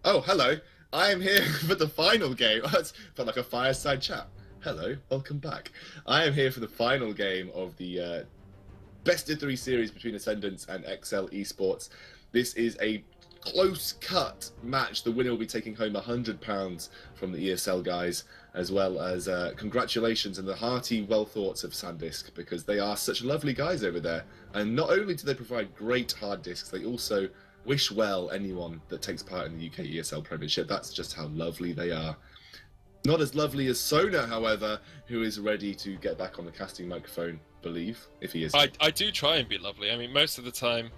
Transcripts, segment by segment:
Oh, hello. I am here for the final game. That felt like a fireside chat. Hello, welcome back. I am here for the final game of the best of three series between Ascendance and exceL eSports. This is a close cut match. The winner will be taking home £100 from the ESL guys, as well as congratulations and the hearty well thoughts of SanDisk, because they are such lovely guys over there. And not only do they provide great hard disks, they also wish well anyone that takes part in the UK ESL Premiership. That's just how lovely they are. Not as lovely as Sona, however, who is ready to get back on the casting microphone, believe, if he is. I do try and be lovely. I mean, most of the time,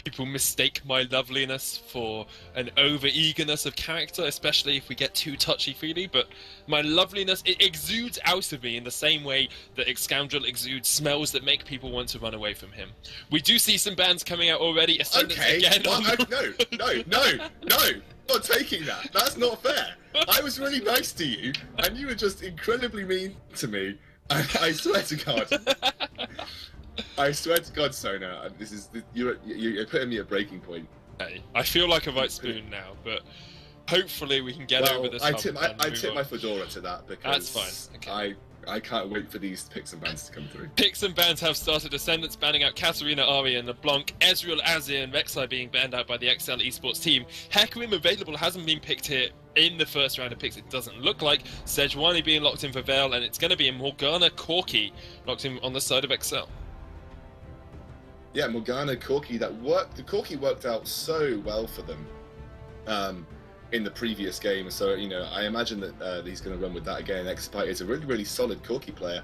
people mistake my loveliness for an over-eagerness of character, especially if we get too touchy-feely, but my loveliness, it exudes out of me in the same way that exScoundrel exudes smells that make people want to run away from him. We do see some bands coming out already. Ascendance Okay, again. no, not taking that. That's not fair. I was really nice to you, and you were just incredibly mean to me. I swear to God. I swear to God, Sona, you're putting me at breaking point. Hey, I feel like a right spoon now, but hopefully we can get over this. I tip my fedora to that, because that's fine. Okay. I can't wait for these picks and bans to come through. Picks and bans have started. Ascendance banning out Katarina, Ari, and LeBlanc. Ezreal, Azir, and Rek'Sai being banned out by the exceL eSports team. Hecarim available hasn't been picked here in the first round of picks. It doesn't look like. Sejuani being locked in for Veil, and it's going to be a Morgana Corki locked in on the side of exceL. Yeah, Morgana Corki, the Corki worked out so well for them in the previous game. So, I imagine that he's going to run with that again. xSpite is a really, really solid Corki player.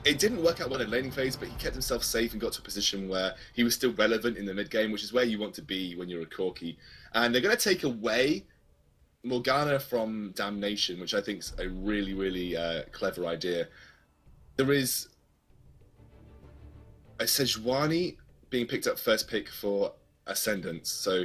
It didn't work out well in laning phase, but he kept himself safe and got to a position where he was still relevant in the mid game, which is where you want to be when you're a Corki. And they're going to take away Morgana from Damnation, which I think is a really, really clever idea. There is a Sejuani being picked up first pick for Ascendance, so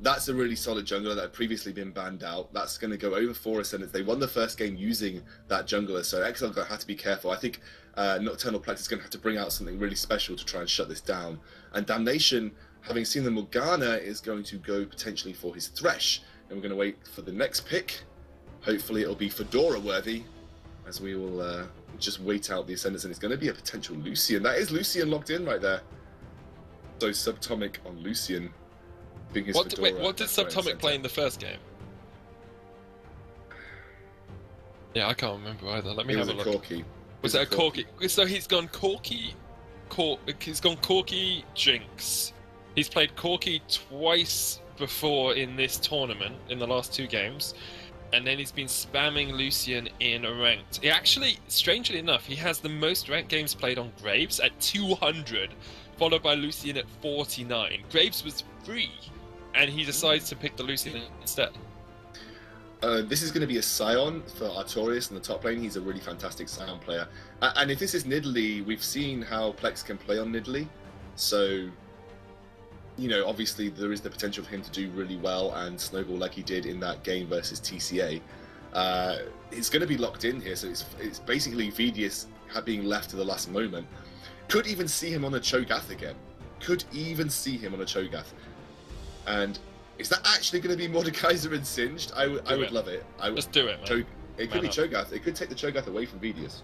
that's a really solid jungler that had previously been banned out. That's going to go over for Ascendance. They won the first game using that jungler, so exceL going to have to be careful. I think Nocturnal Plex is going to have to bring out something really special to try and shut this down. And Damnation, having seen the Morgana, is going to go potentially for his Thresh. And we're going to wait for the next pick. Hopefully it'll be Fedora worthy, as we will just wait out the Ascendance, and it's going to be a potential Lucian. That is Lucian locked in right there. So Subtomic on Lucian. What did Subtomic play in the first game? Yeah, I can't remember either. Let me have a look. Corki. Was it a Corki? So he's gone Corki. He's gone Corki Jinx. He's played Corki twice before in this tournament in the last two games, and then he's been spamming Lucian in ranked. He actually, strangely enough, he has the most ranked games played on Graves at 200, followed by Lucian at 49. Graves was free, and he decides to pick the Lucian instead. This is going to be a Scion for Artorias in the top lane. He's a really fantastic Scion player. And if this is Nidalee, we've seen how Plex can play on Nidalee. So, obviously there is the potential for him to do really well and snowball like he did in that game versus TCA. It's going to be locked in here, so it's basically Vidius being left to the last moment. Could even see him on a Cho'Gath again. And is that actually going to be Mordekaiser and Singed? I would love it. Let's do it, man. It could be Cho'Gath. It could take the Cho'Gath away from Vidius.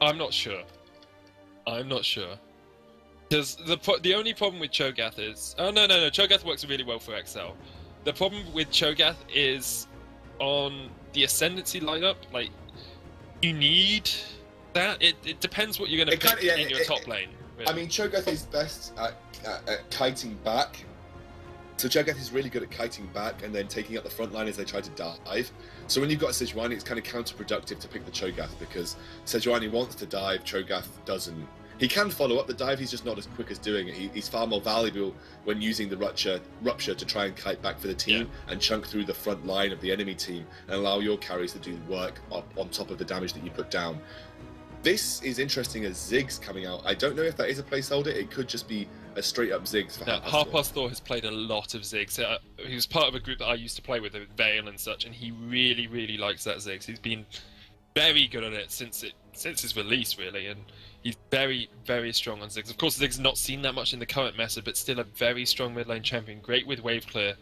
I'm not sure. Because the only problem with Cho'Gath is... Oh, no. Cho'Gath works really well for exceL. The problem with Cho'Gath is on the Ascendancy lineup, like, you need that. It depends what you're going to pick in your top lane. Really. I mean, Cho'Gath is best at kiting back. So Cho'Gath is really good at kiting back and then taking out the front line as they try to dive. So when you've got Sejuani, it's kind of counterproductive to pick the Cho'Gath, because Sejuani wants to dive, Cho'Gath doesn't. He can follow up the dive, he's just not as quick as doing it. He's far more valuable when using the rupture to try and kite back for the team and chunk through the front line of the enemy team and allow your carries to do work on top of the damage that you put down. This is interesting as Ziggs coming out. I don't know if that is a placeholder. It could just be a straight-up Ziggs for Harpas Thor has played a lot of Ziggs. He was part of a group that I used to play with Veil and such, and he really, really likes that Ziggs. He's been very good at it since his release, really, and he's very, very strong on Ziggs. Of course, Ziggs not seen that much in the current meta, but still a very strong mid lane champion, great with wave clear,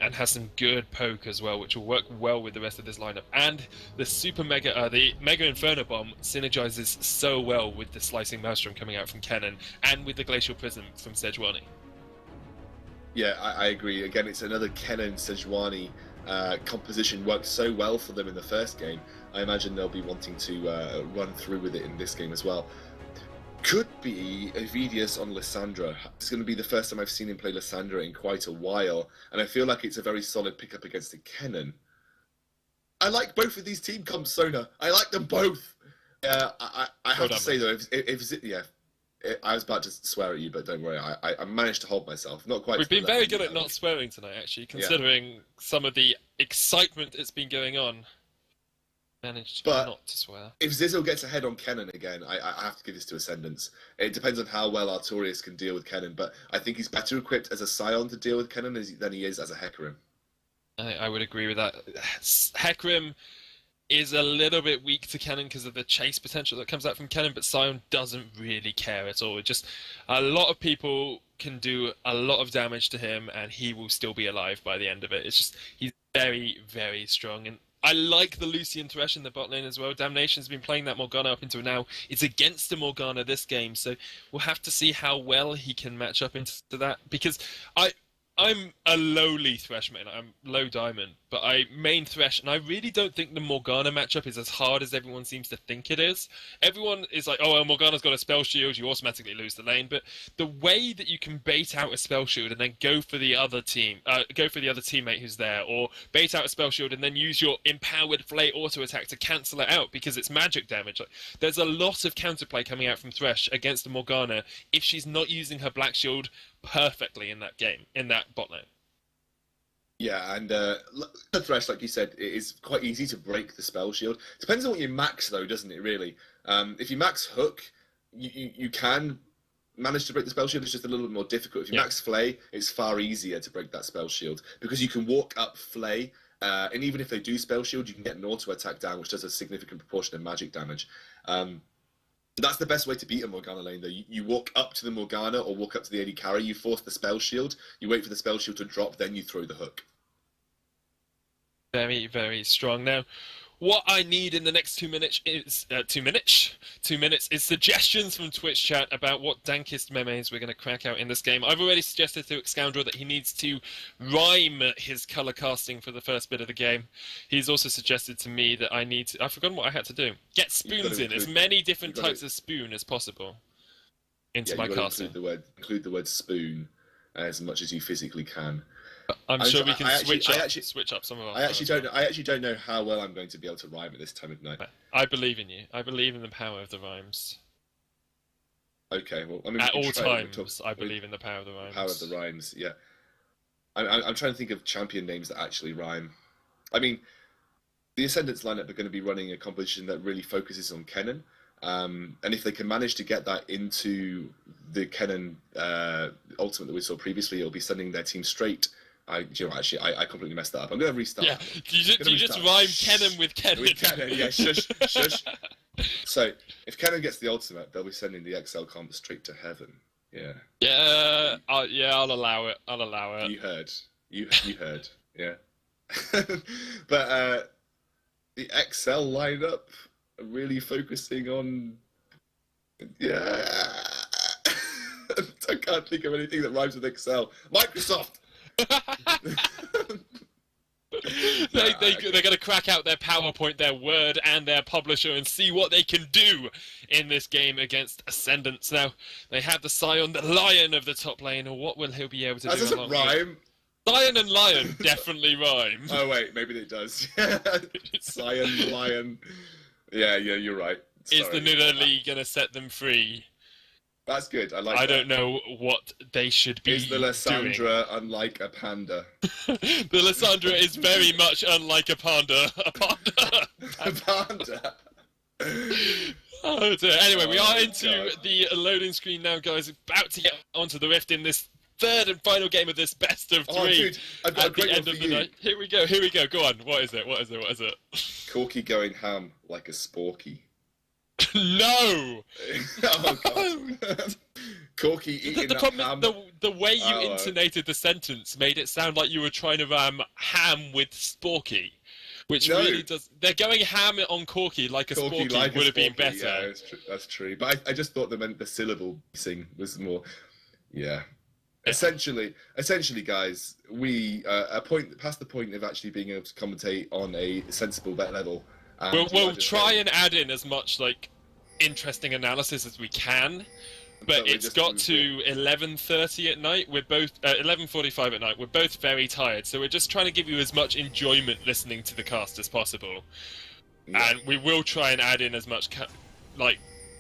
and has some good poke as well, which will work well with the rest of this lineup. And the the Mega Inferno Bomb synergizes so well with the Slicing Maelstrom coming out from Kennen, and with the Glacial Prism from Sejuani. Yeah, I agree. Again, it's another Kennen Sejuani composition, worked so well for them in the first game. I imagine they'll be wanting to run through with it in this game as well. Could be Evidius on Lissandra. It's going to be the first time I've seen him play Lissandra in quite a while, and I feel like it's a very solid pickup against the Kennen. I like both of these team comps, Sona. I like them both. I have to say though, I was about to swear at you, but don't worry, I managed to hold myself. Not quite. We've been very good at not swearing tonight, actually, considering some of the excitement that's been going on. Managed not to swear. If Zizzle gets ahead on Kennen again, I have to give this to Ascendance. It depends on how well Artorias can deal with Kennen, but I think he's better equipped as a Scion to deal with Kennen than he is as a Hecarim. I would agree with that. Hecarim is a little bit weak to Kennen because of the chase potential that comes out from Kennen, but Scion doesn't really care at all. Just a lot of people can do a lot of damage to him, and he will still be alive by the end of it. It's just he's very, very strong, and I like the Lucian Thresh in the bot lane as well. Damnation's been playing that Morgana up until now. It's against the Morgana this game, so we'll have to see how well he can match up into that. Because I'm a lowly Thresh main. I'm low diamond, but I main Thresh, and I really don't think the Morgana matchup is as hard as everyone seems to think it is. Everyone is like, oh, well, Morgana's got a spell shield, you automatically lose the lane. But the way that you can bait out a spell shield and then go for the other teammate who's there, or bait out a spell shield and then use your empowered Flay auto attack to cancel it out because it's magic damage. Like, there's a lot of counterplay coming out from Thresh against the Morgana if she's not using her black shield perfectly in that game, in that bot lane. Yeah, and Thresh, like you said, it is quite easy to break the spell shield. Depends on what you max, though, doesn't it, really? If you max Hook, you can manage to break the spell shield. It's just a little bit more difficult. If you max Flay, it's far easier to break that spell shield, because you can walk up Flay, and even if they do spell shield, you can get an auto attack down, which does a significant proportion of magic damage. That's the best way to beat a Morgana lane, though. You walk up to the Morgana or walk up to the AD carry, you force the spell shield, you wait for the spell shield to drop, then you throw the hook. Very, very strong. Now, what I need in the next 2 minutes is 2 minutes is suggestions from Twitch chat about what dankest memes we're going to crack out in this game. I've already suggested to exCoundrel that he needs to rhyme his color casting for the first bit of the game. He's also suggested to me that I need to... I've forgotten what I had to do. Get spoons in, as many different types of spoon as possible into my casting. Include the word spoon as much as you physically can. I'm sure we can switch up some of our... I actually don't know how well I'm going to be able to rhyme at this time of night. I believe in you. I believe in the power of the rhymes. Okay, well, I mean, at all times, I believe in the power of the rhymes. Power of the rhymes, yeah. I'm trying to think of champion names that actually rhyme. I mean, the Ascendance lineup are going to be running a composition that really focuses on Kennen, and if they can manage to get that into the Kennen ultimate that we saw previously, it'll be sending their team straight. I completely messed that up. I'm going to restart. Yeah, do you just rhyme Kennen with Kennen? With Kennen, yeah, shush. So, if Kennen gets the ultimate, they'll be sending the exceL comp straight to heaven. Yeah. Yeah, I'll allow it. I'll allow it. You heard. You heard. Yeah. But the exceL lineup are really focusing on... Yeah. I can't think of anything that rhymes with exceL. Microsoft! They're going to crack out their PowerPoint, their Word, and their publisher and see what they can do in this game against Ascendance. Now, they have the Scion, the Lion of the top lane, or what will he be able to do? That doesn't rhyme. Scion and Lion definitely rhyme. Oh, wait, maybe it does. Scion, Lion. Yeah, you're right. Sorry. Is the Nidalee going to set them free? That's good. I like that. I don't know what they should be doing. Is the Lissandra unlike a panda? The Lissandra is very much unlike a panda. A panda. A panda. Oh dear. Anyway, we are into the loading screen now, guys. About to get onto the Rift in this third and final game of this best of 3. Oh, dude, I've got a at the great end one of for the you. night. Here we go. Here we go. Go on. What is it? What is it? What is it? Corky going ham like a sporky. No. Oh god. Corky eating The that problem ham. is the way you Oh, intonated the sentence made it sound like you were trying to ham with sporky, which No. really does. They're going ham on Corky like a Corky sporky like a would have been sporky, better. Yeah, that's true. But I just thought they meant the syllable sing was more. Yeah. Essentially, guys, we past the point of actually being able to commentate on a sensible bet level. We'll try and add in as much like interesting analysis as we can, but it's got to 11:30 at night. We're both 11:45 at night. We're both very tired, so we're just trying to give you as much enjoyment listening to the cast as possible, and we will try and add in as much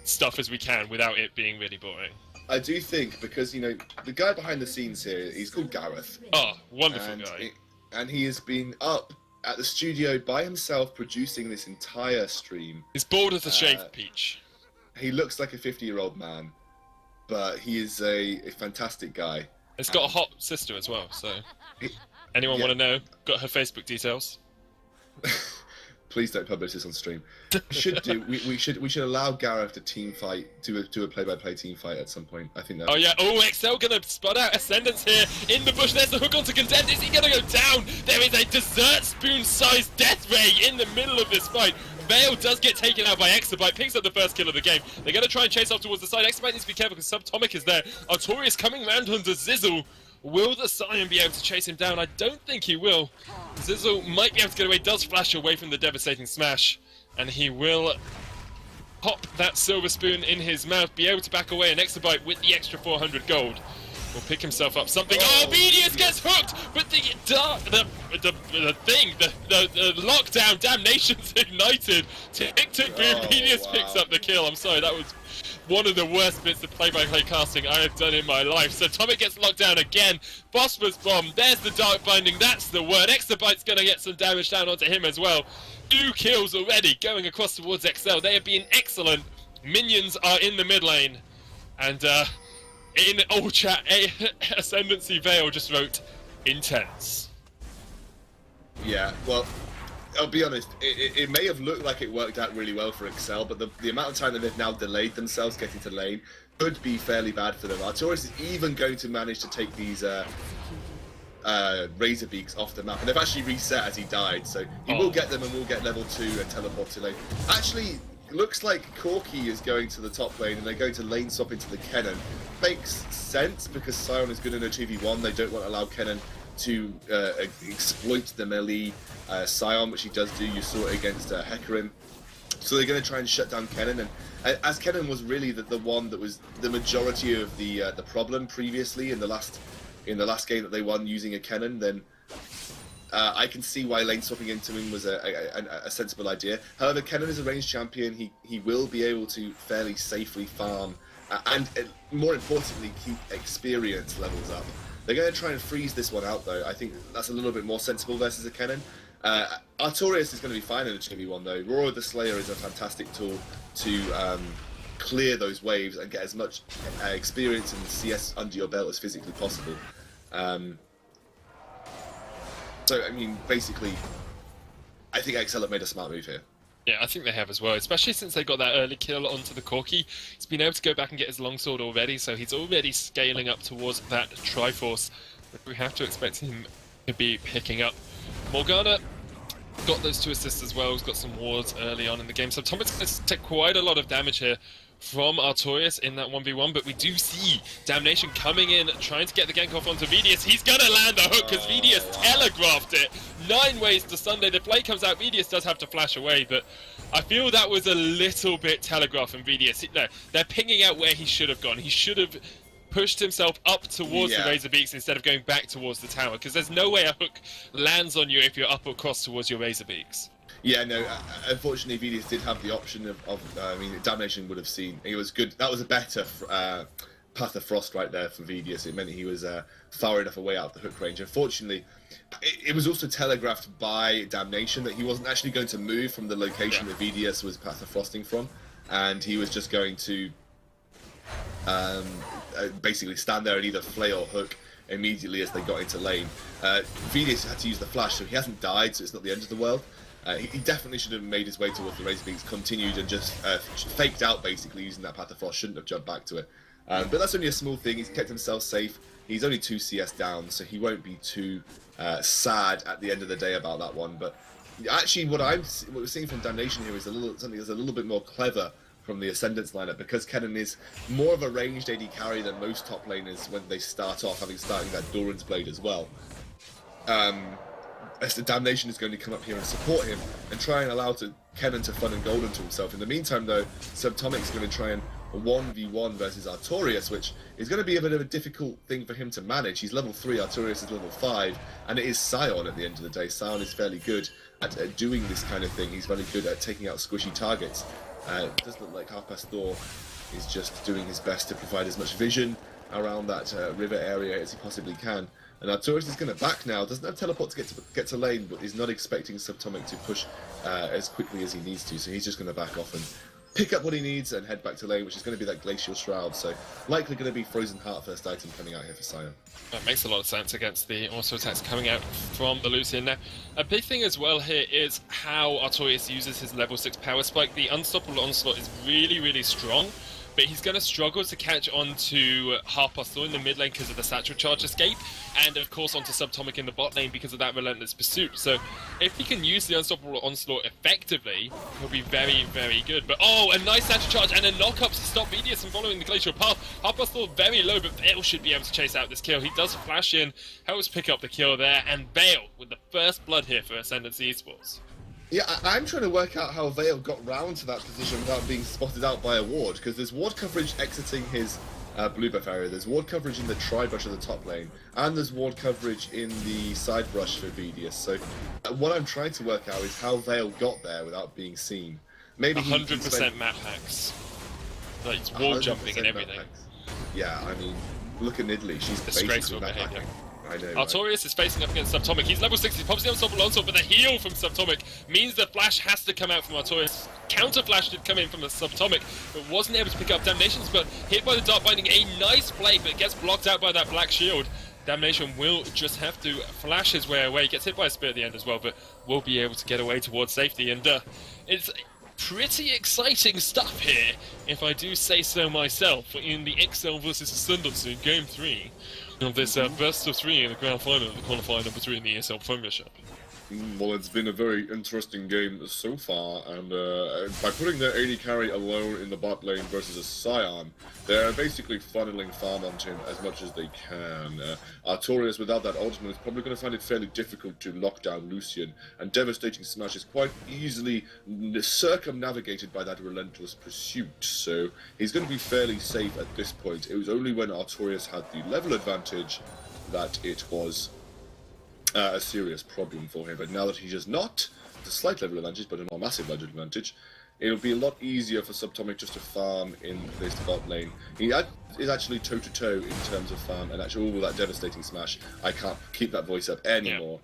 stuff as we can without it being really boring. I do think because the guy behind the scenes here, he's called Gareth. Oh, wonderful guy. And he has been up at the studio by himself producing this entire stream. He's bald as a shaved peach. He looks like a 50-year-old man, but he is a fantastic guy. It's got a hot sister as well, so anyone want to know? Got her Facebook details. Please don't publish this on stream. We should allow Gareth to team fight, do a play-by-play team fight at some point. I think that. Oh yeah. Oh, exceL gonna spot out Ascendance here in the bush. There's the hook onto Contend. Is he gonna go down? There is a dessert spoon-sized death ray in the middle of this fight. Veil does get taken out by exabyte, picks up the first kill of the game. They're gonna try and chase off towards the side. exabyte needs to be careful because Subatomic is there. Artorias coming round onto Zizzle. Will the Scion be able to chase him down? I don't think he will. Zizzle might be able to get away, does flash away from the devastating smash, and he will pop that silver spoon in his mouth, be able to back away, and exabyte with the extra 400 gold will pick himself up something. Oh, Vedius gets hooked, but the lockdown, damnation's ignited. Tick-tick boom, Vedius picks up the kill. I'm sorry, that was one of the worst bits of play-by-play casting I have done in my life. So Tomic gets locked down again. Phosphorus bomb. There's the dark binding. That's the word. exabyte's going to get some damage down onto him as well. 2 kills already going across towards exceL. They have been excellent. Minions are in the mid lane. And in all chat, Ascendancy Veil just wrote intense. Yeah, well, I'll be honest, it may have looked like it worked out really well for exceL, but the amount of time that they've now delayed themselves getting to lane could be fairly bad for them. Artorias is even going to manage to take these Razor Beaks off the map, and they've actually reset as he died, so he will get them and will get level 2 and teleport to lane. Actually, it looks like Corky is going to the top lane and they're going to lane swap into the Kennen. Makes sense because Sion is good in a 2v1, they don't want to allow Kennen to exploit the melee Sion, which he does do. You saw it against Hecarim. So they're going to try and shut down Kennen, and as Kennen was really the one that was the majority of the problem previously in the last game that they won using a Kennen, then I can see why lane swapping into him was a sensible idea. However, Kennen is a ranged champion. He will be able to fairly safely farm and more importantly keep experience levels up. They're going to try and freeze this one out, though. I think that's a little bit more sensible versus a Kennen. Artorias is going to be fine in a 2v1, though. Roar the Slayer is a fantastic tool to clear those waves and get as much experience and CS under your belt as physically possible. So, I mean, basically, I think exceL have made a smart move here. Yeah, I think they have as well, especially since they got that early kill onto the Corky. He's been able to go back and get his longsword already, so he's already scaling up towards that Triforce. We have to expect him to be picking up. Morgana got those 2 assists as well. He's got some wards early on in the game, so Tomic's going to take quite a lot of damage here from Artorias in that 1v1, but we do see Damnation coming in, trying to get the gank off onto Vedius. He's going to land the hook because Vedius telegraphed it. 9 ways to Sunday. The play comes out. Vedius does have to flash away, but I feel that was a little bit telegraphed from Vedius. No, they're pinging out where he should have gone. He should have pushed himself up towards the Razor Beaks instead of going back towards the tower, because there's no way a hook lands on you if you're up or across towards your Razor Beaks. Yeah, no, unfortunately Vedius did have the option I mean, Damnation would have seen. It was good. That was a better Path of Frost right there for Vedius. It meant he was far enough away out of the hook range. Unfortunately, it was also telegraphed by Damnation that he wasn't actually going to move from the location that Vedius was Path of Frosting from, and he was just going to basically stand there and either flay or hook immediately as they got into lane. Vidius had to use the flash, so he hasn't died, so it's not the end of the world. He definitely should have made his way towards the Razor Beaks, continued and just faked out basically using that Path of Frost, shouldn't have jumped back to it. But that's only a small thing, he's kept himself safe, he's only 2 CS down, so he won't be too sad at the end of the day about that one. But actually what we're seeing from Damnation here is something that's a little bit more clever from the Ascendance lineup, because Kennen is more of a ranged AD carry than most top laners when they start off, having starting that Doran's Blade as well. As the Damnation is going to come up here and support him and try and allow Kennen to fun and golden to himself. In the meantime though, Subtomic is going to try and 1v1 versus Artorias, which is going to be a bit of a difficult thing for him to manage. He's level 3, Artorias is level 5, and it is Sion at the end of the day. Sion is fairly good at doing this kind of thing. He's very good at taking out squishy targets. It does look like Half Past Thor is just doing his best to provide as much vision around that river area as he possibly can. And Artorias is going to back now, doesn't have teleport to get to lane, but is not expecting Subtomic to push as quickly as he needs to, so he's just going to back off and pick up what he needs and head back to lane, which is going to be that Glacial Shroud, so likely going to be Frozen Heart first item coming out here for Sion. That makes a lot of sense against the auto attacks coming out from the Lucian. Now, a big thing as well here is how Artorias uses his level 6 power spike. The Unstoppable Onslaught is really, really strong, but he's going to struggle to catch onto Half Past Thor in the mid lane because of the Satchel Charge escape, and of course onto Subtomic in the bot lane because of that Relentless Pursuit. So if he can use the Unstoppable Onslaught effectively, he'll be very, very good. But oh, a nice Satchel Charge and a knock-up to stop Vidius from following the Glacial Path. Half Past Thor very low, but Vale should be able to chase out this kill. He does flash in, helps pick up the kill there, and Vale with the first blood here for Ascendance eSports. Yeah, I'm trying to work out how Vale got round to that position without being spotted out by a ward, because there's ward coverage exiting his blue buff area, there's ward coverage in the tri-brush of the top lane, and there's ward coverage in the side brush for Vidius. So what I'm trying to work out is how Vale got there without being seen. Maybe 100% map hacks. Like, it's wall jumping and everything. Yeah, I mean, look at Nidalee, she's basically map hacking. I know, Artorias is facing up against Subtomic. He's level 60, pops the Unstoppable Onslaught, but the heal from Subtomic means the flash has to come out from Artorias. Counter flash did come in from the Subtomic, but wasn't able to pick up Damnation's, but hit by the Dark Binding, a nice play, but gets blocked out by that Black Shield. Damnation will just have to flash his way away. Gets hit by a spear at the end as well, but will be able to get away towards safety. And it's pretty exciting stuff here, if I do say so myself, in the exceL versus Ascendance in Game 3 of this best of 3 in the grand final of the qualifier number 3 in the ESL Premiership. Well, it's been a very interesting game so far, and by putting their AD carry alone in the bot lane versus a Sion, they're basically funneling farm onto him as much as they can. Artorias, without that ultimate, is probably going to find it fairly difficult to lock down Lucian, and Devastating Smash is quite easily circumnavigated by that Relentless Pursuit, so he's going to be fairly safe at this point. It was only when Artorias had the level advantage that it was a serious problem for him, but now that he does not, it's a slight level advantage, but a more massive level advantage, it'll be a lot easier for Subtomic just to farm in this bot lane. He is actually toe-to-toe in terms of farm, and actually all that Devastating Smash, I can't keep that voice up anymore.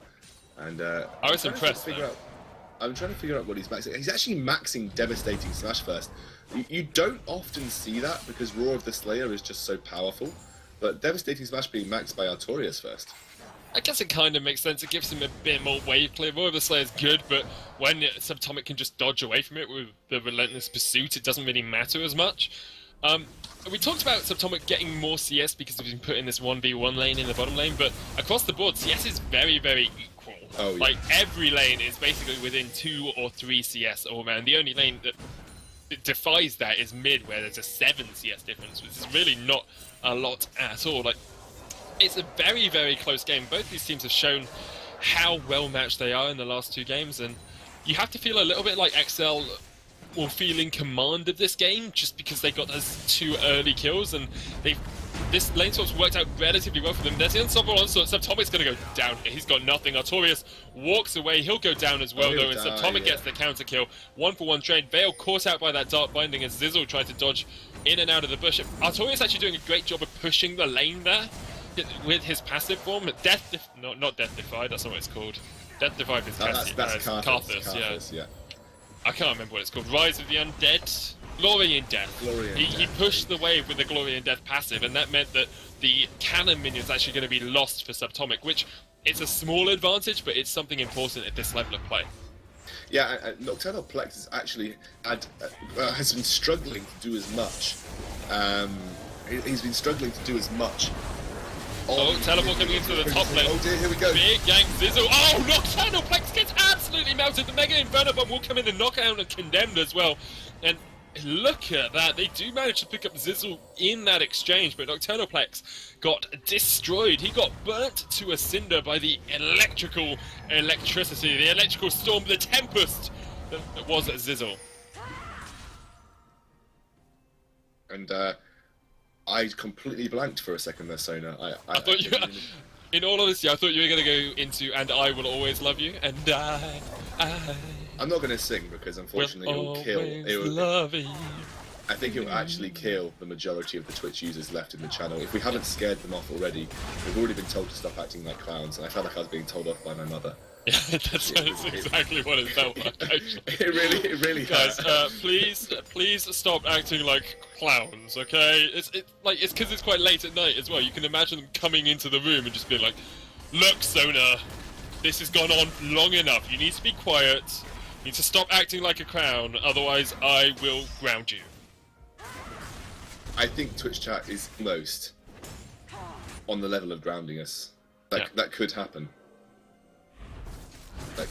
Yeah. And I was impressed, I'm trying to figure out what he's maxing. He's actually maxing Devastating Smash first. You don't often see that, because Roar of the Slayer is just so powerful, but Devastating Smash being maxed by Artorias first. I guess it kind of makes sense. It gives him a bit more wave clear. Roar of the Slayer is good, but when Subtomic can just dodge away from it with the Relentless Pursuit, it doesn't really matter as much. We talked about Subtomic getting more CS because he's been put in this 1v1 lane in the bottom lane, but across the board, CS is very, very equal. Oh, yeah. Like, every lane is basically within 2 or 3 CS all around. The only lane that defies that is mid, where there's a 7 CS difference, which is really not a lot at all. Like, it's a very, very close game. Both these teams have shown how well matched they are in the last 2 games, and you have to feel a little bit like exceL will feel in command of this game just because they got those 2 early kills, and this lane swap's worked out relatively well for them. There's the Unstoppable Onslaught. Subtomic's going to go down. He's got nothing. Artorias walks away. He'll go down as well, though, and Subtomic gets the counter kill. 1-for-1 trade. Vale caught out by that Dark Binding as Zizzle tried to dodge in and out of the bush. Artorias actually doing a great job of pushing the lane there with his passive form. Not Death Defy, that's not what it's called. Death Defy is that's Karthus, yeah. I can't remember what it's called. Rise of the Undead. Glory in Death. Glory in He Death, pushed the wave with the Glory in Death passive, and that meant that the cannon minion's actually going to be lost for Subatomic, which it's a small advantage, but it's something important at this level of play. Yeah, and Nocturnal Plex has actually has been struggling to do as much. He's been struggling to do as much. Oh, teleport coming into the top lane. Oh dear, here we go. Big Gang Zizzle. Oh, Nocturnal Plex gets absolutely melted. The Mega Inferno Bomb will come in and knock out and Condemned as well. And look at that. They do manage to pick up Zizzle in that exchange, but Nocturnal Plex got destroyed. He got burnt to a cinder by the electricity, the electrical storm, the tempest that was Zizzle. And I completely blanked for a second there, Sona. I thought you... In all honesty, I thought you were going to go into "And I Will Always Love You," and I'm not going to sing because unfortunately it will kill. I think it will actually kill the majority of the Twitch users left in the channel. If we haven't scared them off already, we've already been told to stop acting like clowns, and I felt like I was being told off by my mother. Yeah, that's exactly what it felt like. Actually. It really guys, please stop acting like clowns, okay? It's because it's quite late at night as well. You can imagine them coming into the room and just being like, "Look, Sona, this has gone on long enough. You need to be quiet. You need to stop acting like a clown, otherwise I will ground you." I think Twitch chat is most on the level of grounding us. That could happen.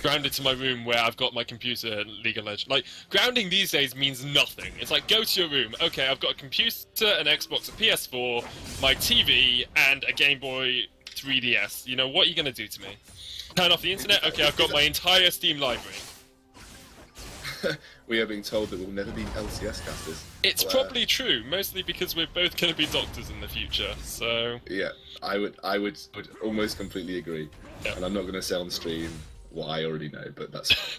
Grounded to my room where I've got my computer and League of Legends. Like, grounding these days means nothing. It's like, go to your room. Okay, I've got a computer, an Xbox, a PS4, my TV, and a Game Boy 3DS. You know, what are you going to do to me? Turn off the internet? Okay, I've got my entire Steam library. We are being told that we'll never be LCS casters. It's probably true, mostly because we're both going to be doctors in the future, so... Yeah, I would almost completely agree. Yeah. And I'm not going to say on stream what I already know, but that's...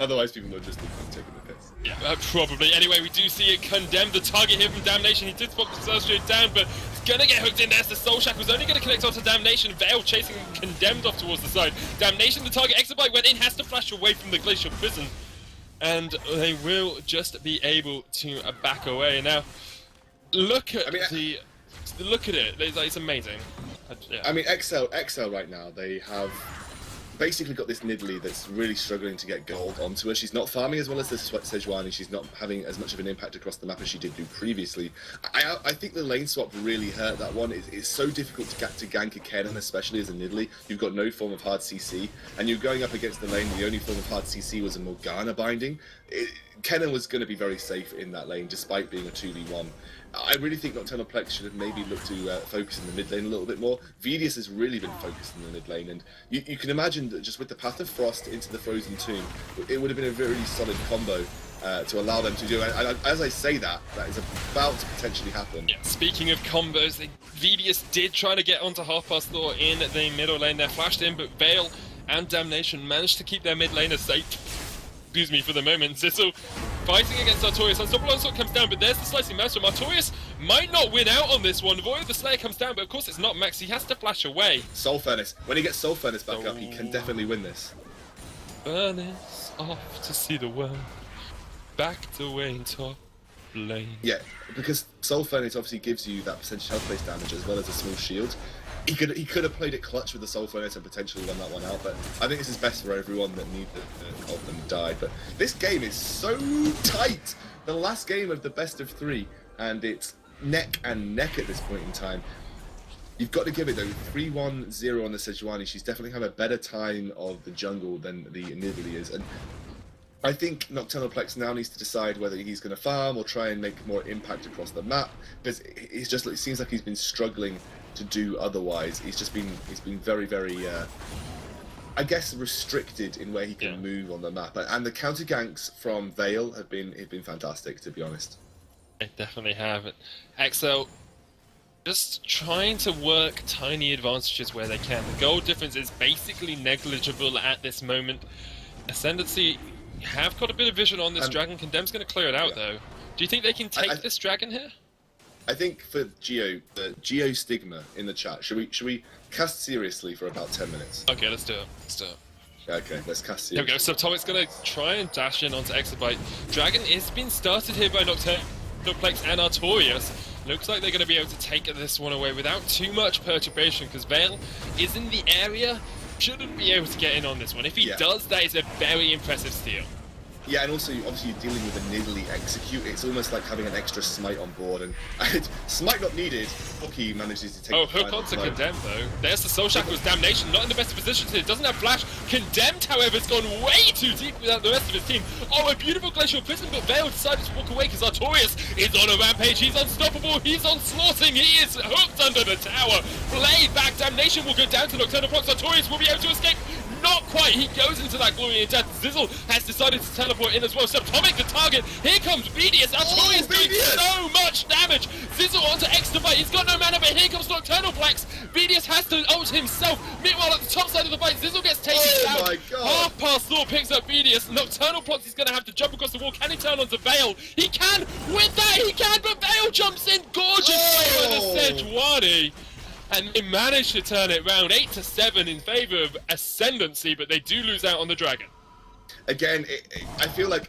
Otherwise people will just think I'm taking the piss. Yeah, probably. Anyway, we do see it Condemned. The target here from Damnation. He did spot the Soul straight down, but he's going to get hooked in there. The Soul Shack was only going to connect onto Damnation. Veil chasing Condemned off towards the side. Damnation, the target. Exabyte went in, has to flash away from the Glacial Prison. And they will just be able to back away. Now, look at look at it. It's amazing. Yeah. I mean, exceL right now, they have basically got this Nidalee that's really struggling to get gold onto her. She's not farming as well as the Sejuani. She's not having as much of an impact across the map as she did do previously. I think the lane swap really hurt that one. It's so difficult to gank a Kennen, especially as a Nidalee. You've got no form of hard CC, and you're going up against the lane. The only form of hard CC was a Morgana binding. Kennen was going to be very safe in that lane, despite being a 2v1. I really think Nocturnal Plex should have maybe looked to focus in the mid lane a little bit more. Vidius has really been focused in the mid lane, and you can imagine that just with the Path of Frost into the Frozen Tomb, it would have been a very solid combo to allow them to do. And as I say that is about to potentially happen. Yeah, speaking of combos, Vidius did try to get onto Half Past Thor in the middle lane. They're flashed in, but Veil and Damnation managed to keep their mid laner safe. Excuse me for the moment. Zizzle fighting against Artorias. Unstoppable Onslaught comes down, but there's the Slicing Maelstrom. Artorias might not win out on this one. Void of the Slayer comes down, but of course it's not Max. He has to flash away. Soul Furnace. When he gets Soul Furnace back up, he can definitely win this. Furnace off to see the world. Backed away in top lane. Yeah, because Soul Furnace obviously gives you that percentage health base damage as well as a small shield. He could have played it clutch with the Soul Furnace and potentially won that one out, but I think this is best for everyone that neither of them died. But this game is so tight! The last game of the best of 3, and it's neck and neck at this point in time. You've got to give it though, 3-1-0 on the Sejuani. She's definitely had a better time of the jungle than the Nidalee is, and I think Nocturnal Plex now needs to decide whether he's going to farm or try and make more impact across the map, because it seems like he's been struggling to do otherwise. He's been very, very I guess restricted in where he can move on the map, and the counter ganks from Veil have been fantastic, to be honest. They definitely have. exceL just trying to work tiny advantages where they can. The gold difference is basically negligible at this moment. Ascendancy have got a bit of vision on this dragon. Condemned's going to clear it out though. Do you think they can take this dragon here? I think for Geo, the Geo Stigma in the chat, should we cast seriously for about 10 minutes? Okay, let's do it. Let's do it. Okay, let's cast There we go. Subtomic's going to try and dash in onto exabyte. Dragon is being started here by Nocturnal Plex and Artorias. Looks like they're going to be able to take this one away without too much perturbation, because Vale is in the area. Shouldn't be able to get in on this one. If he does, that is a very impressive steal. Yeah, and also, obviously, you're dealing with a niggly execute. It's almost like having an extra smite on board, and smite not needed. Hookey manages to take the hook onto Condemned, though. There's the Soul Shackle's Damnation, not in the best of positions here. Doesn't have Flash. Condemned, however, has gone way too deep without the rest of his team. Oh, a beautiful Glacial Prison, but Vale decided to walk away because Artorias is on a rampage. He's unstoppable. He's onslaughting. He is hooked under the tower. Blade back. Damnation will go down to Nocturnal Prox. Artorias will be able to escape. Not quite, he goes into that glory and death. Zizzle has decided to teleport in as well. Subtomic the target. Here comes Vedius. Artorias doing so much damage. Zizzle onto Exabyte. He's got no mana, but here comes Nocturnal Plex. Vedius has to ult himself. Meanwhile, at the top side of the fight, Zizzle gets taken down. My God. Half past Thor picks up Vedius. Nocturnal Plex is going to have to jump across the wall. Can he turn onto Vale? He can. With that, he can, but Vale jumps in. Gorgeous play by the Sejuani. And they managed to turn it round 8-7 in favour of Ascendancy, but they do lose out on the Dragon. Again, I feel like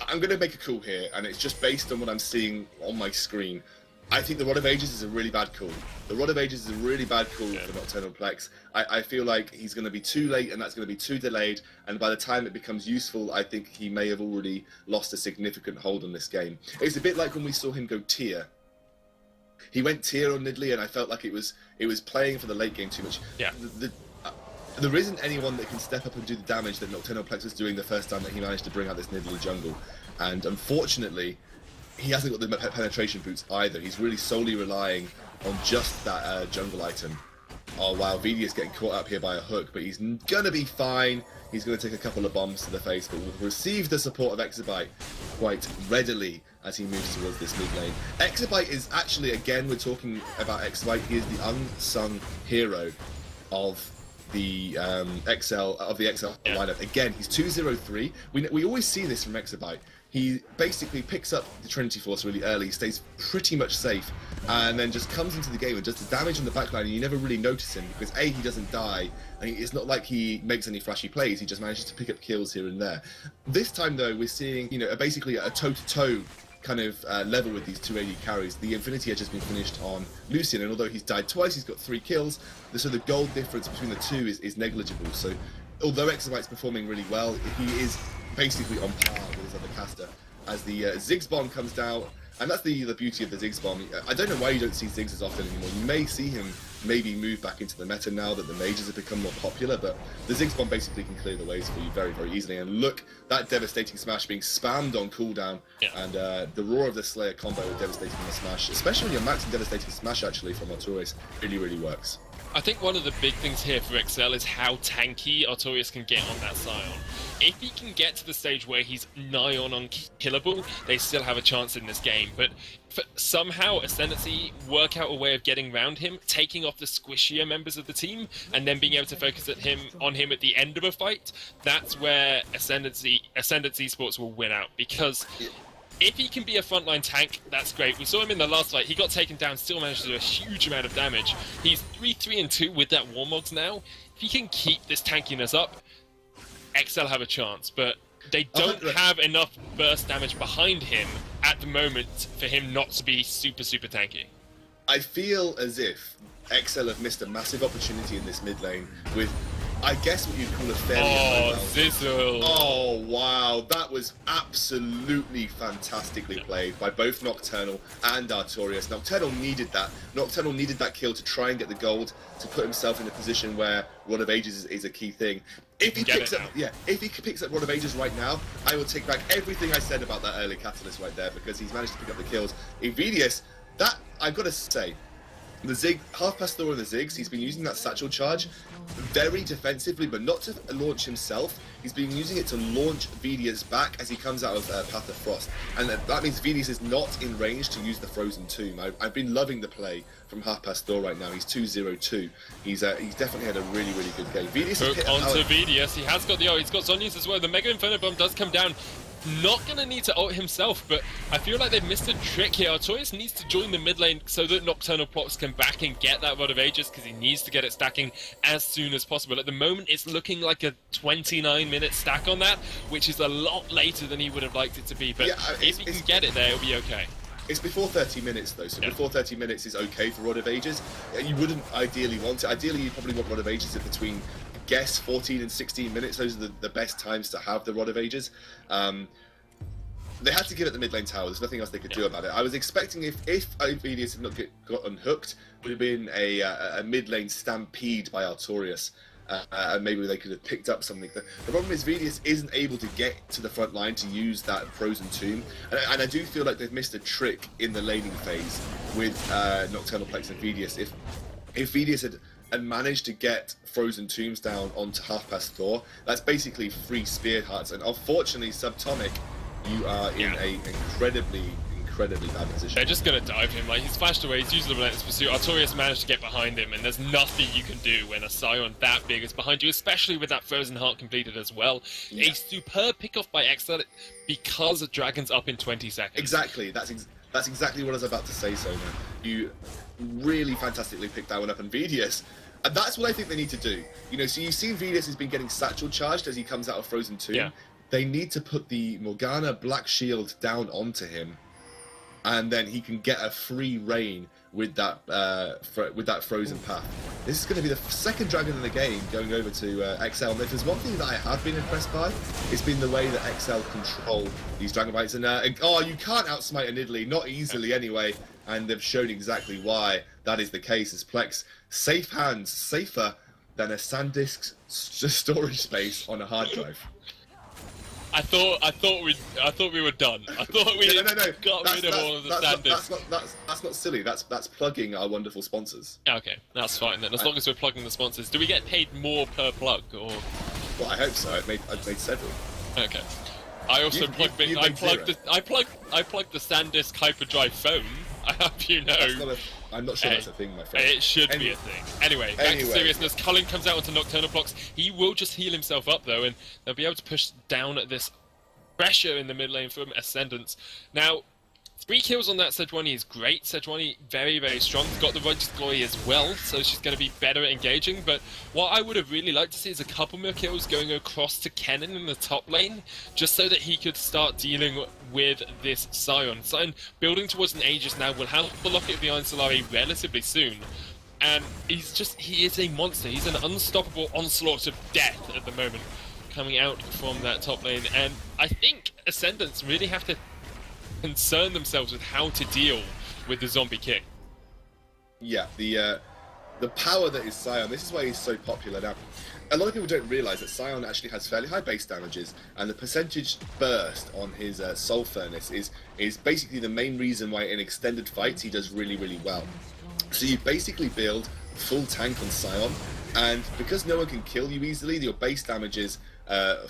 I'm going to make a call here, and it's just based on what I'm seeing on my screen. I think the Rod of Ages is a really bad call. The Rod of Ages is a really bad call for Nocturnal Plex. I feel like he's going to be too late, and that's going to be too delayed, and by the time it becomes useful, I think he may have already lost a significant hold on this game. It's a bit like when we saw him go tier. He went tier on Nidalee, and I felt like it was playing for the late game too much. Yeah. There isn't anyone that can step up and do the damage that Nocturnal Plex was doing the first time that he managed to bring out this Nidalee jungle. And unfortunately, he hasn't got the penetration boots either. He's really solely relying on just that jungle item. Oh wow, Vidi is getting caught up here by a hook, but he's gonna be fine. He's gonna take a couple of bombs to the face, but will receive the support of Exabyte quite readily as he moves towards this mid lane. Exabyte is actually, again, we're talking about Exabyte, he is the unsung hero of the exceL lineup. Again, he's 2-0-3. We always see this from Exabyte. He basically picks up the Trinity Force really early, stays pretty much safe, and then just comes into the game and does the damage on the backline, and you never really notice him because A, he doesn't die, and it's not like he makes any flashy plays, he just manages to pick up kills here and there. This time though, we're seeing, you know, basically a toe-to-toe kind of level with these two AD carries. The Infinity Edge has been finished on Lucian, and although he's died twice, he's got 3 kills, so the gold difference between the two is negligible. So although Exabyte's performing really well, he is basically on par with his other caster. As the Ziggs bomb comes down, and that's the beauty of the Ziggs bomb. I don't know why you don't see Ziggs as often anymore. You may see him maybe move back into the meta now that the mages have become more popular, but the Ziggs bomb basically can clear the ways for you very, very easily. And look, that devastating smash being spammed on cooldown, and the Roar of the Slayer combo with devastating on the smash, especially when you're maxing devastating smash actually from Artorias, really, really works. I think one of the big things here for exceL is how tanky Artorias can get on that Scion. If he can get to the stage where he's nigh on unkillable, they still have a chance in this game. But somehow Ascendancy work out a way of getting around him, taking off the squishier members of the team, and then being able to focus on him at the end of a fight. That's where Ascendance eSports will win out, because if he can be a frontline tank, that's great. We saw him in the last fight. He got taken down, still managed to do a huge amount of damage. He's 3-3-2 with that Warmogs now. If he can keep this tankiness up, exceL have a chance, but they don't have enough burst damage behind him at the moment for him not to be super, super tanky. I feel as if exceL have missed a massive opportunity in this mid lane with, I guess, what you'd call a fairly Zizzle. Oh wow, that was absolutely fantastically played by both Nocturnal and Artorias. Nocturnal needed that. Nocturnal needed that kill to try and get the gold, to put himself in a position where Rod of Ages is a key thing. If he picks up Rod of Ages right now, I will take back everything I said about that early catalyst right there, because he's managed to pick up the kills. Vedius, that I've got to say, the Zig, half past Thor and the Ziggs, he's been using that satchel charge very defensively, but not to launch himself. He's been using it to launch Vedius back as he comes out of Path of Frost. And that means Vedius is not in range to use the Frozen Tomb. I've been loving the play from half past Thor right now. He's 2-0-2. He's definitely had a really, really good game. Vedius hook onto Vedius. He has got the he's got Zhonya's as well. The Mega Inferno Bomb does come down. not going to need to ult himself, but I feel like they've missed a trick here. Artorias needs to join the mid lane so that Nocturnal Plox can back and get that Rod of Ages, because he needs to get it stacking as soon as possible. At the moment, it's looking like a 29-minute stack on that, which is a lot later than he would have liked it to be, but if he can get it there, it'll be okay. It's before 30 minutes though, so before 30 minutes is okay for Rod of Ages. You wouldn't ideally want it. Ideally, you probably want Rod of Ages at between, guess, 14 and 16 minutes. Those are the best times to have the Rod of Ages. They had to get at the mid lane tower. There's nothing else they could do about it. I was expecting if Avidius had not got unhooked, it would have been a mid lane stampede by Artorias. And maybe they could have picked up something. The problem is Vidius isn't able to get to the front line to use that Frozen Tomb, and I do feel like they've missed a trick in the laning phase with Nocturnal Plex and Vidius. If Vidius had managed to get Frozen Tombs down onto Half Past Thor, that's basically free Spear Hearts, and unfortunately, Subatomic, you are in a incredibly bad position. They're just going to dive him. Like, he's flashed away, he's used the Relentless Pursuit. Artorias managed to get behind him, and there's nothing you can do when a Scion that big is behind you, especially with that Frozen Heart completed as well. A superb pick-off by exceL because the Dragon's up in 20 seconds. Exactly. That's exactly what I was about to say, Sona. You really fantastically picked that one up, and Vidius. And that's what I think they need to do. You know, so you've seen Vidius has been getting satchel charged as he comes out of Frozen Tomb. Yeah. They need to put the Morgana Black Shield down onto him, and then he can get a free reign with that Frozen Path. This is going to be the second dragon in the game going over to exceL. And if there's one thing that I have been impressed by, it's been the way that exceL control these dragon bites. And oh, you can't outsmite an Italy, not easily anyway. And they've shown exactly why that is the case. As Plex, safe hands, safer than a SanDisk storage space on a hard drive. I thought we were done. I thought we got rid of all of the SanDisk. That's not silly. That's plugging our wonderful sponsors. Okay, that's fine then. As long as we're plugging the sponsors, do we get paid more per plug or? Well, I hope so. I've made several. Okay. I also plugged the SanDisk hyperdrive phone. I hope you know. I'm not sure that's a thing, my friend. It should be a thing. Anyway, back to seriousness. Cullen comes out onto Nocturnal Plox. He will just heal himself up, though, and they'll be able to push down this pressure in the mid lane from Ascendance. Now, 3 kills on that Sejuani is great. Sejuani, very, very strong. Got the Righteous Glory as well, so she's going to be better at engaging. But what I would have really liked to see is a couple more kills going across to Kennen in the top lane, just so that he could start dealing with this Scion. Scion, building towards an Aegis now, will have the Locket of the Iron Solari relatively soon. And he is a monster. He's an unstoppable onslaught of death at the moment, coming out from that top lane. And I think Ascendance really have to concern themselves with how to deal with the Zombie King. Yeah, the power that is Scion, this is why he's so popular now. A lot of people don't realise that Scion actually has fairly high base damages, and the percentage burst on his Soul Furnace is basically the main reason why in extended fights he does really, really well. So you basically build full tank on Scion, and because no one can kill you easily, your base damages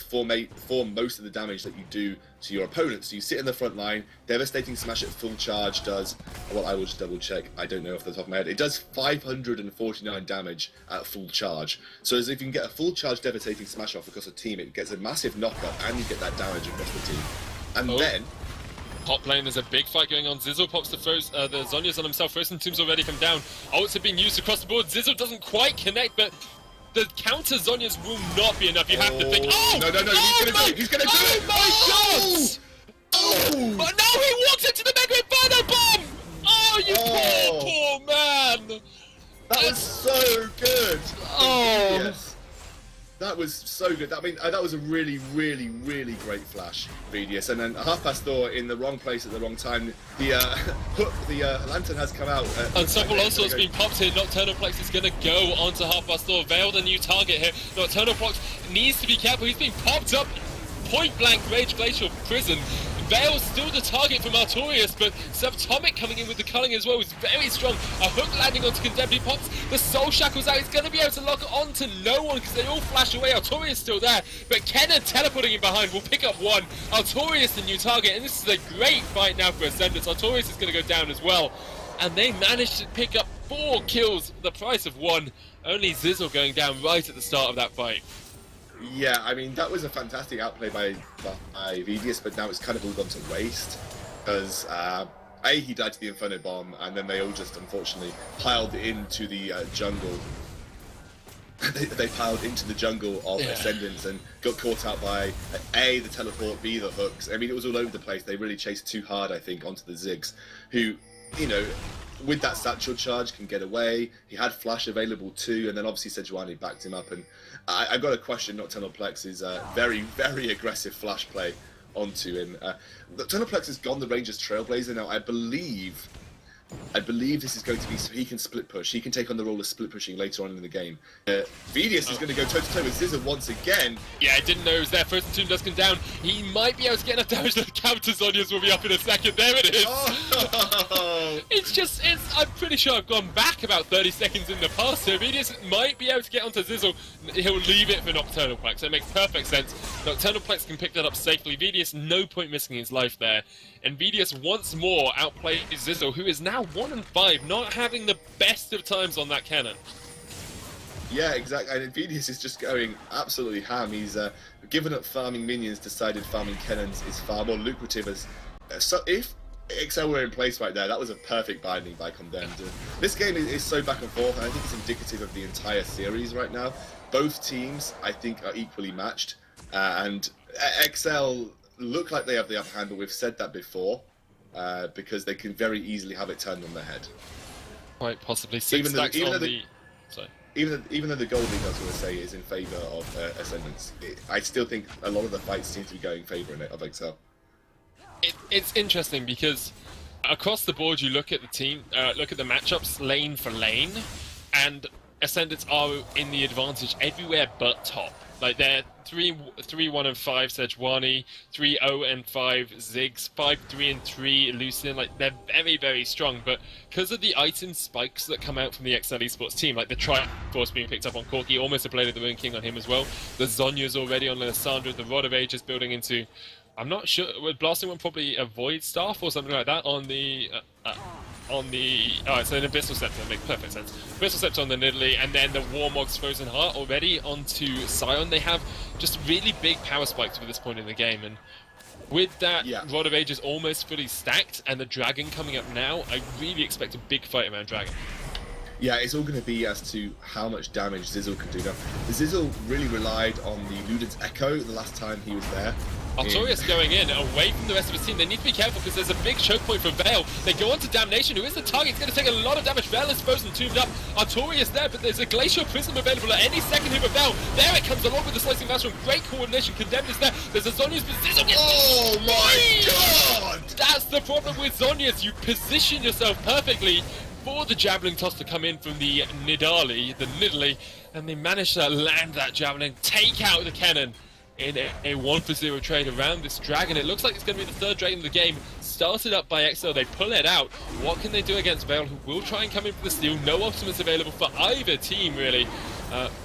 form most of the damage that you do to your opponents. So you sit in the front line, Devastating Smash at full charge does, well, I will just double check, I don't know off the top of my head, it does 549 damage at full charge. So as if you can get a full charge Devastating Smash off across a team, it gets a massive knockup and you get that damage across the team. And then top lane, there's a big fight going on. Zizzle pops the Zhonya's on himself. Frozen Tomb's already come down. Ults have been used across the board. Zizzle doesn't quite connect, but the counter Zhonya's will not be enough. You have to think. Oh! No, he's gonna do it! Oh my god! Oh! No, he walks into the Mega Inferno Bomb! Oh, you poor man! That was so good! Oh! Yes. That was so good. I mean, that was a really, really, really great flash, Vidius. And then Half Past Thor in the wrong place at the wrong time. The hook, the lantern has come out. Unstoppable Onslaught's been popped here. Nocturnal Plex is going to go onto Half Past Thor. Veil the new target here. Nocturnal Plex needs to be careful. He's been popped up. Point blank Rage Glacial Prison. Veil's still the target from Artorias, but Subatomic coming in with the culling as well is very strong. A hook landing onto Condemned. He pops the Soul Shackles out. He's going to be able to lock on to no one because they all flash away. Artorias still there, but Kennen teleporting in behind will pick up one. Artorias the new target, and this is a great fight now for Ascendance. Artorias is going to go down as well, and they managed to pick up 4 kills, the price of 1. Only Zizzle going down right at the start of that fight. Yeah, I mean, that was a fantastic outplay by Vidius, but now it's kind of all gone to waste. Because, A, he died to the Inferno Bomb, and then they all just, unfortunately, piled into the jungle. They piled into the jungle of Ascendance and got caught out by, A, the teleport, B, the hooks. I mean, it was all over the place. They really chased too hard, I think, onto the Ziggs, who, you know, with that satchel charge can get away. He had flash available too, and then obviously Sejuani backed him up. And I've got a question. Nocturnal Plex's very, very aggressive flash play onto him. Nocturnal Plex has gone the Rangers Trailblazer now. I believe this is going to be so he can split push. He can take on the role of split pushing later on in the game. Vidius is going to go toe-to-toe with Zizza once again. Yeah, I didn't know he was there. First Tomb does come down. He might be able to get enough damage that the counter Zhonya's will be up in a second. There it is. Oh. I'm pretty sure I've gone back about 30 seconds in the past, so Vidius might be able to get onto Zizzle. He'll leave it for Nocturnal Plex. It makes perfect sense. Nocturnal Plex can pick that up safely. Vidius, no point missing his life there. And Vidius once more outplays Zizzle, who is now 1-5, not having the best of times on that cannon. Yeah, exactly. And Vidius is just going absolutely ham. He's given up farming minions, decided farming cannons is far more lucrative. As so if exceL were in place right there, that was a perfect binding by Condemned. This game is so back and forth, and I think it's indicative of the entire series right now. Both teams, I think, are equally matched, and exceL look like they have the upper hand, but we've said that before, because they can very easily have it turned on their head. Quite possibly. Even though the goal league, I was going to say, is in favour of Ascendance, I still think a lot of the fights seem to be going in favour of exceL. It's interesting because across the board, you look at the team, look at the matchups lane for lane, and Ascendance are in the advantage everywhere but top. Like they're 3-1-5 Sejuani, 3-0-5 Ziggs, 5-3-3 Lucian. Like they're very, very strong. But because of the item spikes that come out from the exceL eSports team, like the Triforce being picked up on Corki, almost a Blade of the Moon King on him as well. The Zhonya's already on Lissandra, the Rod of Ages building into, I'm not sure, with Blasting One probably a Void Staff or something like that on the it's an Abyssal Scepter, that makes perfect sense. Abyssal Scepter on the Nidalee, and then the Warmog's Frozen Heart already onto Scion. They have just really big power spikes for this point in the game, and with that Rod of Ages almost fully stacked, and the Dragon coming up now, I really expect a big fight around Dragon. Yeah, it's all going to be as to how much damage Zizzle can do. Now, Zizzle really relied on the Luden's Echo the last time he was there. Artorias going in, away from the rest of his team. They need to be careful because there's a big choke point for Veil. They go on to Damnation, who is the target. It's going to take a lot of damage. Veil is frozen, tombed up. Artorias there, but there's a Glacial Prism available at any second here for Veil. There it comes along with the Slicing Master. Great coordination. Condemned is there. There's a Zhonya's, but Zizzle gets Oh my god! That's the problem with Zhonya's. You position yourself perfectly for the Javelin toss to come in from the Nidalee, and they manage to land that Javelin, take out the cannon in a 1-for-0 trade around this Dragon. It looks like it's going to be the third Dragon of the game, started up by exceL. They pull it out. What can they do against Veil, who will try and come in for the steal? No ultimates available for either team, really.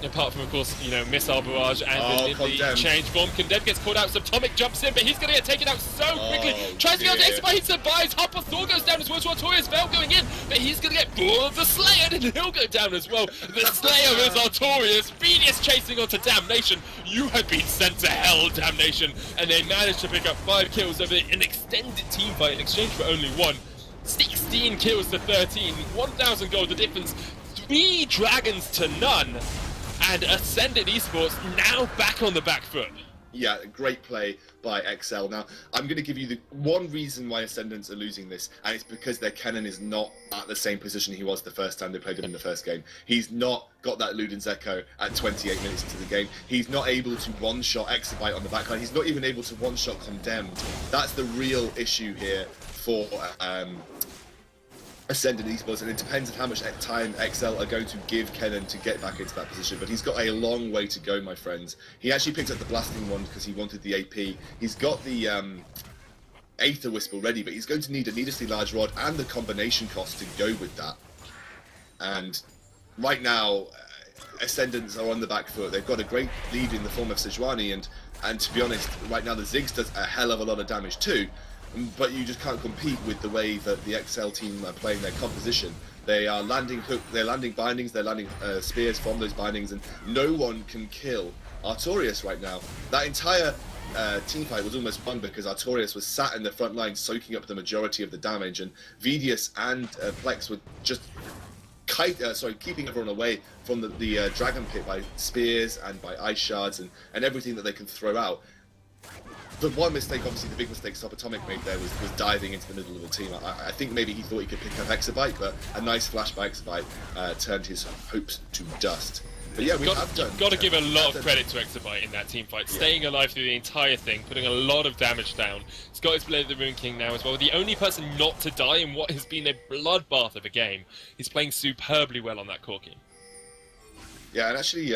Apart from, of course, you know, Missile Barrage and the change form. Condemned gets caught out. Subtomic jumps in, but he's going to get taken out so quickly. Tries to get on the Ace, but he survives. Harper Thor goes down as well. Artorias Veil going in, but he's going to get the Slayer, and he'll go down as well. The Slayer is Artorias. Vidius chasing onto Damnation. You have been sent to hell, Damnation. And they managed to pick up 5 kills over an extended team fight in exchange for only 1. 16 kills to 13. 1,000 gold the difference. 3 dragons to none, and Ascendant eSports now back on the back foot. Yeah, great play by exceL. Now, I'm going to give you the one reason why Ascendants are losing this, and it's because their cannon is not at the same position he was the first time they played him in the first game. He's not got that Luden's Echo at 28 minutes into the game. He's not able to one-shot Exabyte on the backline. He's not even able to one-shot Condemned. That's the real issue here for Ascendant eSports, and it depends on how much time exceL are going to give Kennen to get back into that position. But he's got a long way to go, my friends. He actually picked up the Blasting Wand because he wanted the AP. He's got the Aether Wisp already, but he's going to need a needlessly large rod and the combination cost to go with that. And right now, Ascendants are on the back foot. They've got a great lead in the form of Sejuani, and to be honest, right now the Ziggs does a hell of a lot of damage too. But you just can't compete with the way that the exceL team are playing their composition. They are landing hook, they're landing bindings, they're landing spears from those bindings, and no one can kill Artorias right now. That entire team fight was almost won because Artorias was sat in the front line soaking up the majority of the damage, and Vidius and Plex were just keeping everyone away from the Dragon Pit by spears and by ice shards and everything that they can throw out. The one mistake, obviously the big mistake Subatomic made there was diving into the middle of the team. I think maybe he thought he could pick up exabyte, but a nice flash by exabyte turned his hopes to dust. But yeah, You've got to give a lot of credit to exabyte in that team fight, staying alive through the entire thing, putting a lot of damage down. He's got his Blade of the Rune King now as well. The only person not to die in what has been a bloodbath of a game. He's playing superbly well on that Corki. Yeah, and actually,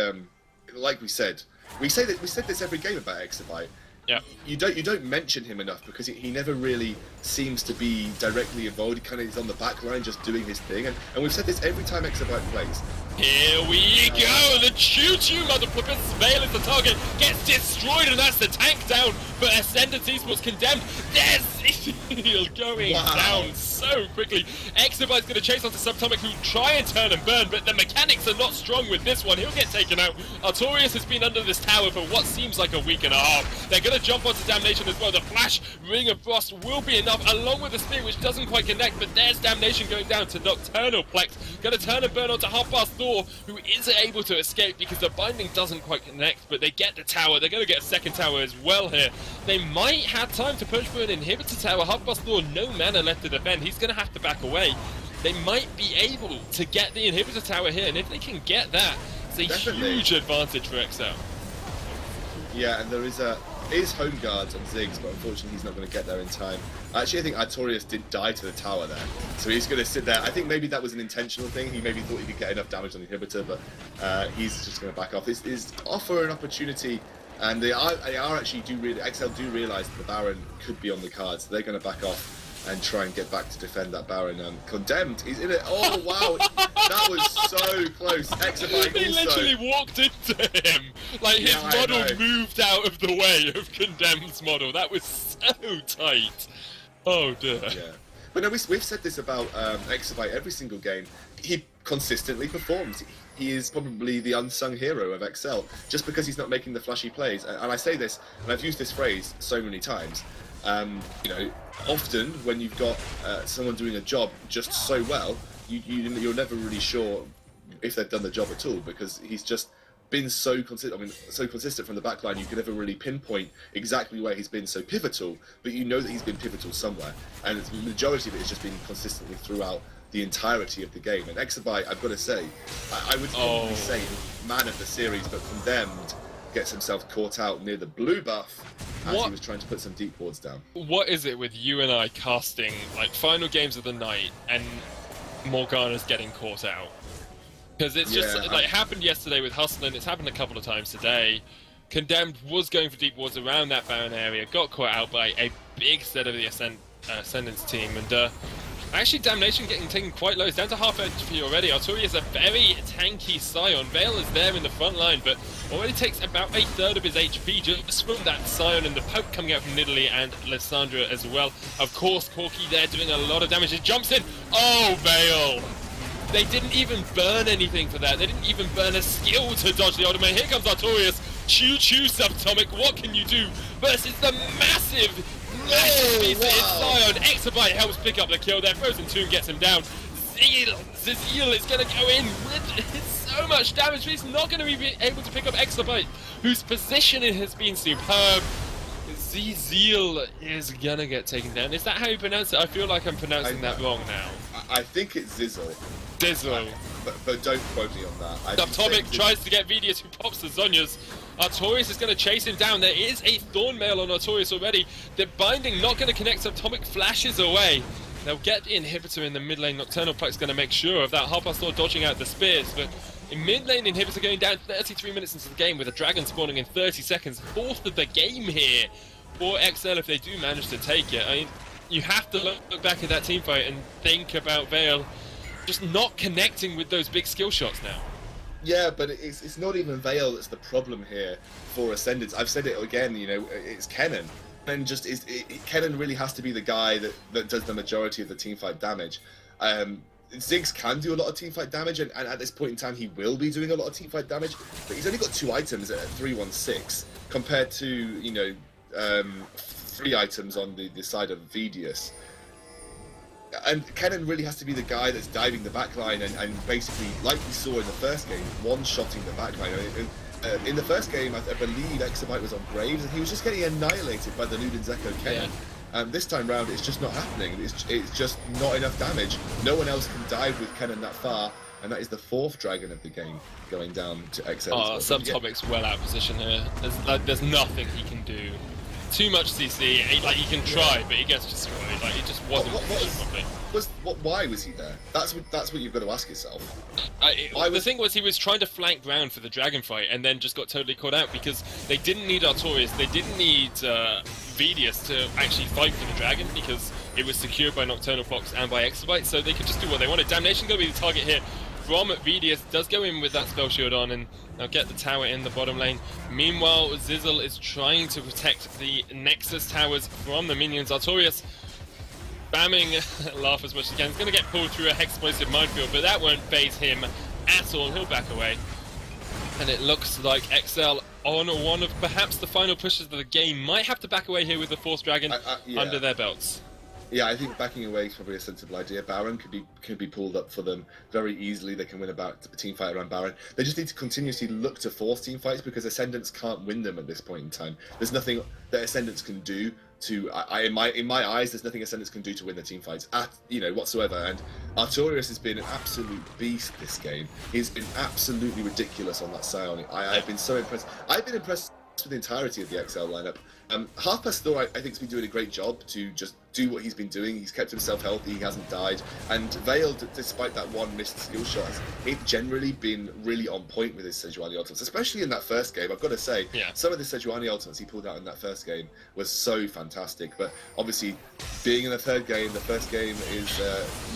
like we said this every game about exabyte. Yeah. You don't mention him enough because he never really seems to be directly involved. He kind of is on the back line just doing his thing, and we've said this every time exabyte plays. Here we go, the choo-choo mother flippers. Veil is the target, gets destroyed, and that's the tank down. But Ascendance eSports condemned. There's ESL going down so quickly. Exabyte's going to chase onto Subatomic, who try and turn and burn, but the mechanics are not strong with this one. He'll get taken out. Artorias has been under this tower for what seems like a week and a half. They're going to jump onto Damnation as well. The flash Ring of Frost will be enough, along with the spear, which doesn't quite connect, but there's Damnation going down to Nocturnal Plex. Going to turn and burn onto Half-Past Thor, who is able to escape because the binding doesn't quite connect, but they get the tower. They're going to get a second tower as well here. They might have time to push for an inhibitor tower. Half-Past Thor, no mana left to defend. He's going to have to back away. They might be able to get the inhibitor tower here, and if they can get that, it's a huge advantage for exceL. Yeah, and there is home guards on Ziggs, but unfortunately he's not going to get there in time. Actually, I think Artorias did die to the tower there, so he's going to sit there. I think maybe that was an intentional thing. He maybe thought he could get enough damage on the inhibitor, but he's just going to back off. This is offer an opportunity, and exceL do realise that the Baron could be on the cards. So they're going to back off and try and get back to defend that Baron. Condemned, he's in it. Oh wow, that was so close. exabyte He literally walked into him. Like his model moved out of the way of Condemned's model. That was so tight. Oh dear. Yeah. But no, we've said this about exabyte every single game. He consistently performs. He is probably the unsung hero of exceL, just because he's not making the flashy plays. And I say this, and I've used this phrase so many times. You know, often when you've got someone doing a job just so well, you're never really sure if they've done the job at all, because he's just been so consistent. I mean, so consistent from the back line, you can never really pinpoint exactly where he's been so pivotal, but you know that he's been pivotal somewhere, and the majority of it has just been consistently throughout the entirety of the game. And exabyte, I've got to say, I would probably say man of the series, but Condemned gets himself caught out near the blue buff as he was trying to put some deep wards down. What is it with you and I casting like final games of the night and Morgana's getting caught out? Because it's just like it happened yesterday with Hustlin', it's happened a couple of times today. Condemned was going for deep wards around that Baron area, got caught out by a big set of the Ascendance team, and actually Damnation getting taken quite low. It's down to half HP already. Artorias is a very tanky Scion. Veil is there in the front line, but already takes about a third of his HP just from that Scion, and the poke coming out from Nidalee and Lissandra as well. Of course, Corki there doing a lot of damage. It jumps in. Oh, Veil! They didn't even burn anything for that. They didn't even burn a skill to dodge the ultimate. Here comes Artorias. Choo-choo, Subatomic. What can you do versus the massive Scion? exabyte helps pick up the kill there. Frozen Tomb gets him down. exeL is going to go in with so much damage, but he's not going to be able to pick up exabyte, whose positioning has been superb. exeL is going to get taken down. Is that how you pronounce it? I feel like I'm pronouncing that wrong now. I think it's Zizzle. Dizzle. But don't quote me on that. Subatomic tries to get Vidius, who pops the Zhonya's. Artorias is going to chase him down. There is a Thornmail on Artorias already. The binding not going to connect. Subatomic flashes away. They'll get the inhibitor in the mid lane. Nocturnal Plex going to make sure of that. Half-Past Thor dodging out the spears, but in mid lane, inhibitor going down 33 minutes into the game with a dragon spawning in 30 seconds. Fourth of the game here for exeL if they do manage to take it. I mean, you have to look back at that team fight and think about Veil just not connecting with those big skill shots now. Yeah, but it's not even Veil that's the problem here for Ascendance. I've said it again, you know, it's Kennen. And Kennen really has to be the guy that does the majority of the teamfight damage. Ziggs can do a lot of teamfight damage, and at this point in time, he will be doing a lot of teamfight damage. But he's only got 2 items at 316 compared to, you know, 3 items on the side of Vidius. And Kennen really has to be the guy that's diving the backline and basically, like we saw in the first game, one-shotting the backline. I mean, in the first game, I believe exabyte was on Graves, and he was just getting annihilated by the Ludens Echo Kennen. This time round, it's just not happening. It's just not enough damage. No one else can dive with Kennen that far, and that is the 4th dragon of the game going down to exceL. Oh, Subtomic's well out of position here. There's nothing he can do. Too much CC. Like, he can try, but he gets destroyed. Like, he just wasn't positioned properly. Why was he there? That's what you've got to ask yourself. The thing was, he was trying to flank ground for the dragon fight, and then just got totally caught out because they didn't need Artorias, they didn't need Vidius to actually fight for the dragon because it was secured by Nocturnal Fox and by exabyte, so they could just do what they wanted. Damnation going to be the target here from Vidius. Does go in with that spell shield on, and they'll get the tower in the bottom lane. Meanwhile, exceL is trying to protect the Nexus towers from the minions. Artorias spamming laugh as much as he can. He's going to get pulled through a Hexplosive minefield, but that won't phase him at all. He'll back away. And it looks like exceL on one of perhaps the final pushes of the game might have to back away here with the 4th dragon under their belts. Yeah, I think backing away is probably a sensible idea. Baron could be pulled up for them very easily. They can win a team fight around Baron. They just need to continuously look to force team fights because Ascendance can't win them at this point in time. There's nothing that Ascendance can do to. In my eyes, there's nothing Ascendance can do to win the team fights whatsoever. And Artorias has been an absolute beast this game. He's been absolutely ridiculous on that side. I've been so impressed. I've been impressed with the entirety of the exceL lineup. Half Past Thor, I think, has been doing a great job to just do what he's been doing. He's kept himself healthy, he hasn't died. And Veiled, despite that one missed skill shot, has generally been really on point with his Sejuani ultimates, especially in that first game. I've got to say, some of the Sejuani ultimates he pulled out in that first game was so fantastic. But obviously, being in the 3rd game, the first game is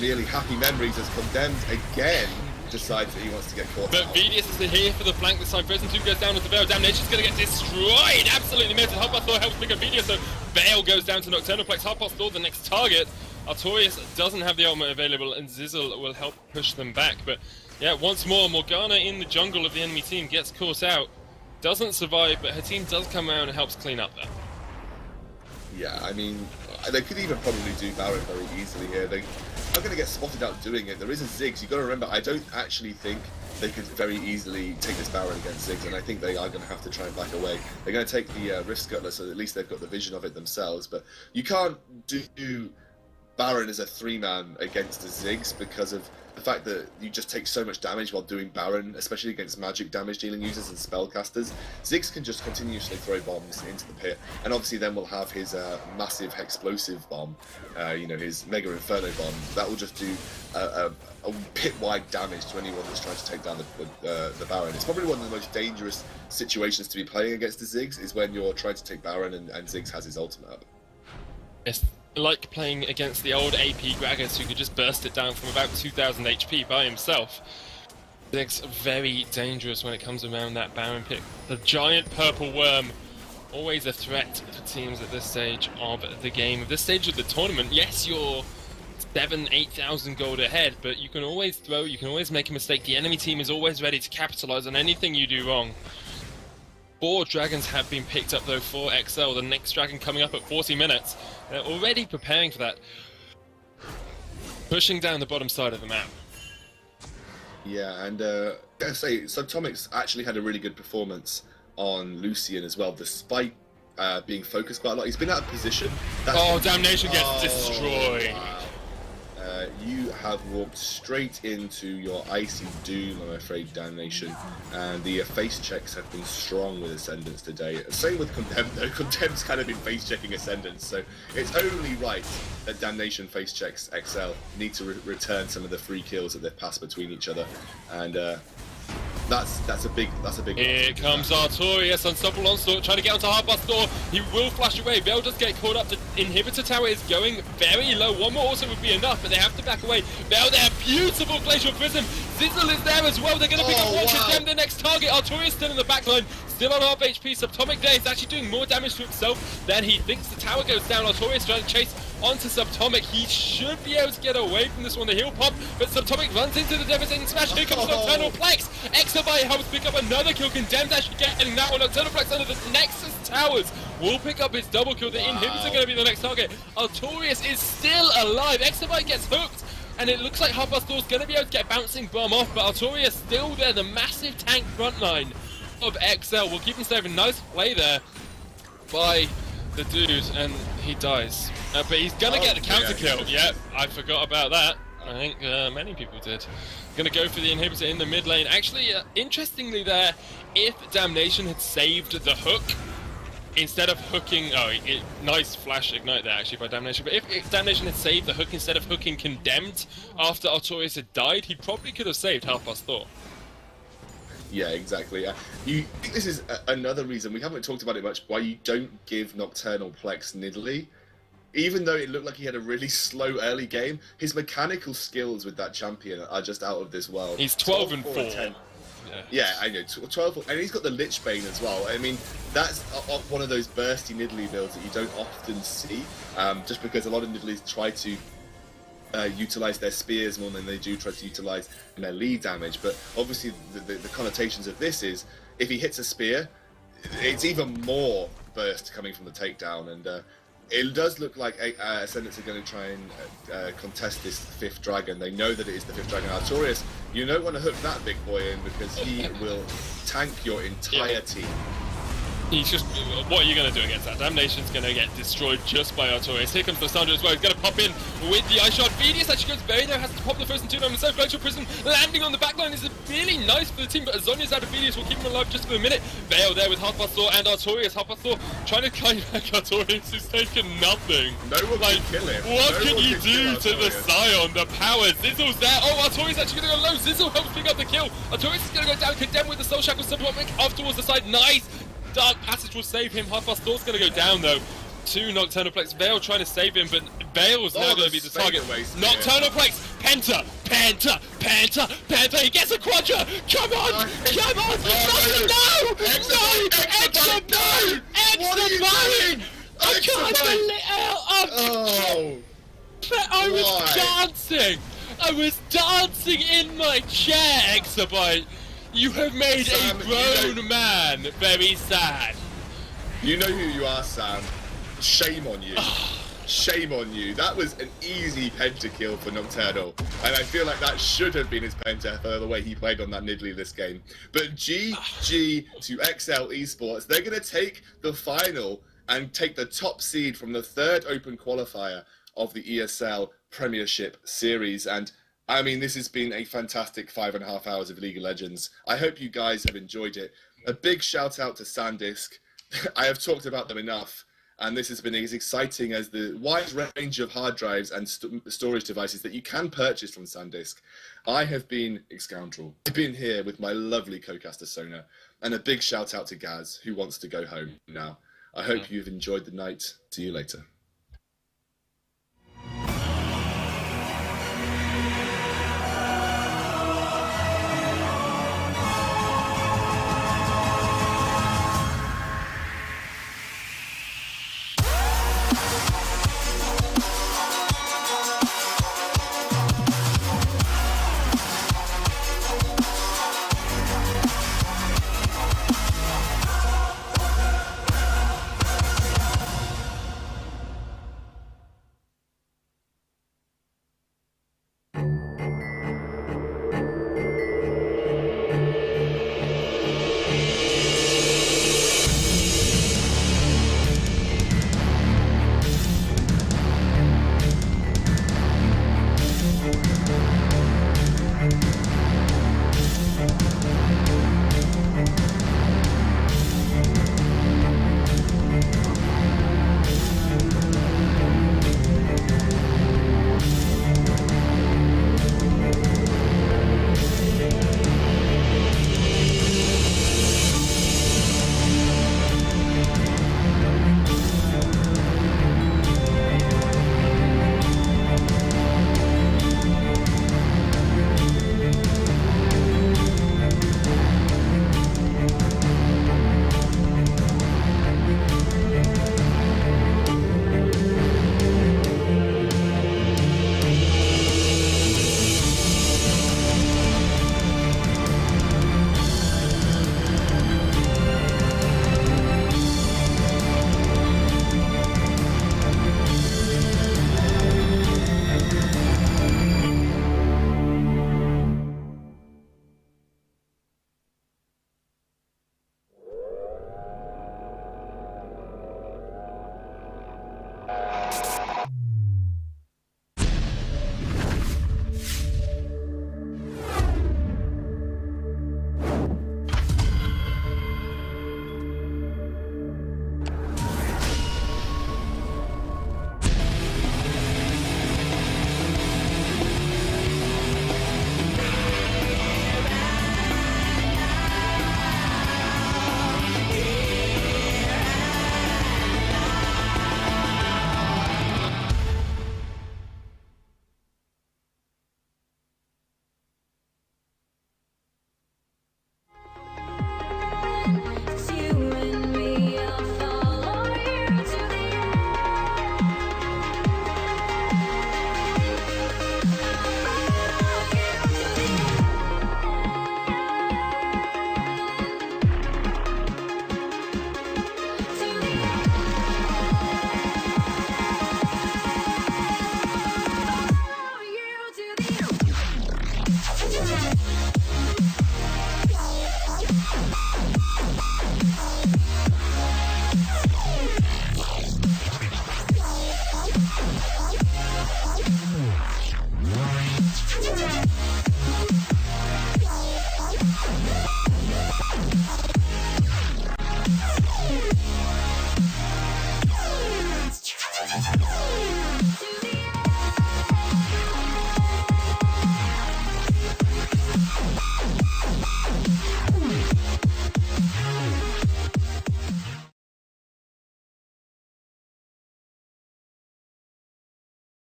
nearly happy memories as Condemned again decides that he wants to get caught But out. Vidius is here for the flank this time. Prison 2 goes down with the Veil. Damnation's going to get destroyed. Absolutely amazing. Half Past Thor helps pick up Vidius, so Veil goes down to Nocturnal Plex. Half Past Thor, the next target. Artorias doesn't have the ultimate available, and exceL will help push them back. But yeah, once more, Morgana in the jungle of the enemy team gets caught out. Doesn't survive, but her team does come around and helps clean up there. Yeah, I mean, they could even probably do Baron very easily here. They're going to get spotted out doing it. There is a Ziggs. You've got to remember, I don't actually think they could very easily take this Baron against Ziggs, and I think they are going to have to try and back away. They're going to take the Rift Cutler, so at least they've got the vision of it themselves, but you can't do Baron as a 3-man against a Ziggs because of the fact that you just take so much damage while doing Baron, especially against magic damage dealing users and spellcasters. Ziggs can just continuously throw bombs into the pit, and obviously then we'll have his massive Hexplosive bomb, his Mega Inferno bomb. That will just do a pit-wide damage to anyone that's trying to take down the Baron. It's probably one of the most dangerous situations to be playing against the Ziggs, is when you're trying to take Baron and Ziggs has his ultimate up. It's like playing against the old AP Gragas who could just burst it down from about 2000 HP by himself. Ziggs very dangerous when it comes around that Baron pit. The giant purple worm, always a threat for teams at this stage of the game. At this stage of the tournament, yes, you're 7,000-8,000 gold ahead, but you can always throw, you can always make a mistake. The enemy team is always ready to capitalize on anything you do wrong. 4 dragons have been picked up though for exceL. The next dragon coming up at 40 minutes. They're already preparing for that. Pushing down the bottom side of the map. Yeah, and I gotta say, Subtomic's actually had a really good performance on Lucian as well, despite being focused quite a lot. He's been out of position. Damnation gets destroyed. Wow. You have walked straight into your icy doom, I'm afraid, Damnation. And the face checks have been strong with Ascendance today. Same with Condemned, though. Condemned's kind of been face checking Ascendance, so it's only right that Damnation face checks exceL. Need to return some of the free kills that they've passed between each other, and that's a big. Here comes Artorias, unstoppable onslaught, trying to get onto Half Past Thor. He will flash away. Veil does get caught up. The inhibitor tower is going very low. One more also would be enough, but they have to back away. Veil there, beautiful glacial prism, Zizzle is there as well. They're going to pick up one wow. Condemn the next target. Artorias still in the back line, still on half HP. Subatomic there is actually doing more damage to himself than he thinks. The tower goes down. Artorias trying to chase onto Subatomic. He should be able to get away from this one. The heal pop, but Subatomic runs into the devastating smash. Here comes Nocturnal Plex. exceL helps pick up another kill. Condemned actually getting that one. Nocturnal Plex under the Nexus towers will pick up his double kill. The inhibitors are going to be the next target. Artorias is still alive. exceL gets hooked, and it looks like Half-Past going to be able to get Bouncing Bomb off, but Artorias still there. The massive tank front line of exceL will keep him safe. A nice play there by the dude, and he dies. But he's going to get the counter kill. Yep, I forgot about that. I think many people did. Going to go for the inhibitor in the mid lane. Actually, interestingly there, if Damnation had saved the hook, instead of hooking, nice flash ignite there actually by Damnation, but if Damnation had saved the hook instead of hooking Condemned after Artorias had died, he probably could have saved Half-Past Thor. Yeah, exactly. You think this is another reason, we haven't talked about it much, why you don't give Nocturnal Plex Nidalee. Even though it looked like he had a really slow early game, his mechanical skills with that champion are just out of this world. He's 12 and 4. Yeah, I know, 12, and he's got the Lich Bane as well. I mean, that's one of those bursty Nidalee builds that you don't often see, just because a lot of Nidalees try to utilize their spears more than they do try to utilize melee damage. But obviously, the connotations of this is, if he hits a spear, it's even more burst coming from the takedown, and it does look like Ascendance are going to try and contest this 5th dragon. They know that it is the 5th dragon. Artorias, you don't want to hook that big boy in, because he will tank your entire team. He's just, what are you going to do against that? Damnation's going to get destroyed just by Artorias. Here comes the Sandra as well. He's going to pop in with the Ice Shard. Vedius actually goes very there, has to pop the first and 2 moments. So Glacial Prison landing on the backline is really nice for the team, but Azonia's out of Vedius will keep him alive just for a minute. Veil there with Half-Past Thor and Artorias. Half-Past Thor trying to kite back Artorias, who's taken nothing. No one can kill him. What can you do to the Scion? The power. Zizzle's there. Oh, Artorias actually going to go low. Zizzle helps pick up the kill. Artorias is going to go down. Condemned with the Soul Shackle. Subatomic off towards the side. Nice. Dark Passage will save him. Half-Past Thor's going to go down though. 2 Nocturnal Plex. Veil trying to save him, but Veil's now going to be the target. Nocturnal Plex. Penta. He gets a Quadra. Come on. No. exceL. I can't believe it. I was dancing. I was dancing in my chair, exceL. You have made Sam, a grown man very sad. You know who you are, Sam. Shame on you. Shame on you. That was an easy penta kill for Nocturnal, and I feel like that should have been his penta for the way he played on that Nidalee this game. But GG to exceL eSports. They're going to take the final and take the top seed from the 3rd open qualifier of the ESL Premiership series. And I mean, this has been a fantastic 5.5 hours of League of Legends. I hope you guys have enjoyed it. A big shout out to SanDisk. I have talked about them enough, and this has been as exciting as the wide range of hard drives and storage devices that you can purchase from SanDisk. I have been exScoundrel. I've been here with my lovely co-caster Sona, and a big shout out to Gaz, who wants to go home now. I hope you've enjoyed the night. See you later.